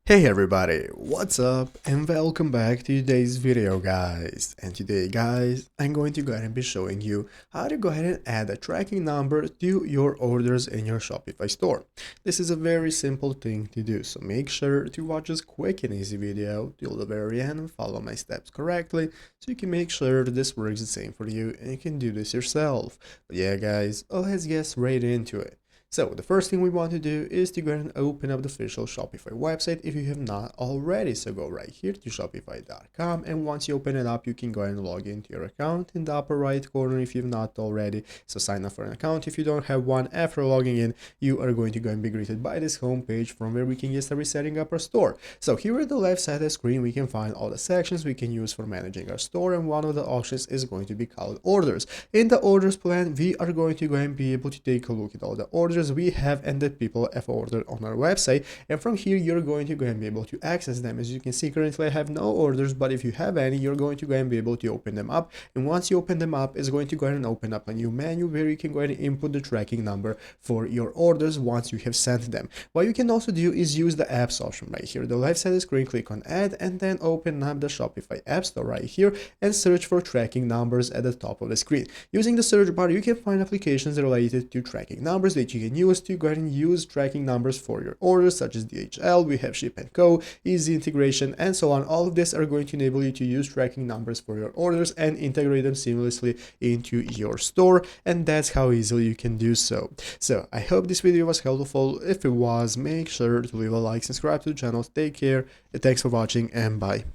Hey everybody, what's up and welcome back to today's video guys. And today guys, I'm going to go ahead and be showing you how to go ahead and add a tracking number to your orders in your Shopify store. This is a very simple thing to do, so make sure to watch this quick and easy video till the very end and follow my steps correctly so you can make sure that this works the same for you and you can do this yourself. But yeah guys, let's get right into it. So the first thing we want to do is to go ahead and open up the official Shopify website if you have not already. So go right here to shopify.com, and once you open it up, you can go ahead and log into your account in the upper right corner if you've not already. So sign up for an account if you don't have one. After logging in, you are going to go and be greeted by this home page from where we can get started setting up our store. So here at the left side of the screen, we can find all the sections we can use for managing our store, and one of the options is going to be called orders. In the orders plan, we are going to go and be able to take a look at all the orders we have and that people have ordered on our website, and from here you're going to go and be able to access them. As you can see, currently I have no orders, but if you have any, you're going to go and be able to open them up, and once you open them up, it's going to go ahead and open up a new menu where you can go ahead and input the tracking number for your orders once you have sent them. What you can also do is use the apps option right here. The left side of the screen, click on add, and then open up the Shopify app store right here and search for tracking numbers at the top of the screen. Using the search bar, you can find applications related to tracking numbers that you can use to go ahead and use tracking numbers for your orders, such as DHL, we have Ship & Co, easy integration, and so on. All of this are going to enable you to use tracking numbers for your orders and integrate them seamlessly into your store, and that's how easily you can do so. So I hope this video was helpful. If it was, make sure to leave a like, subscribe to the channel, take care, and thanks for watching, and bye.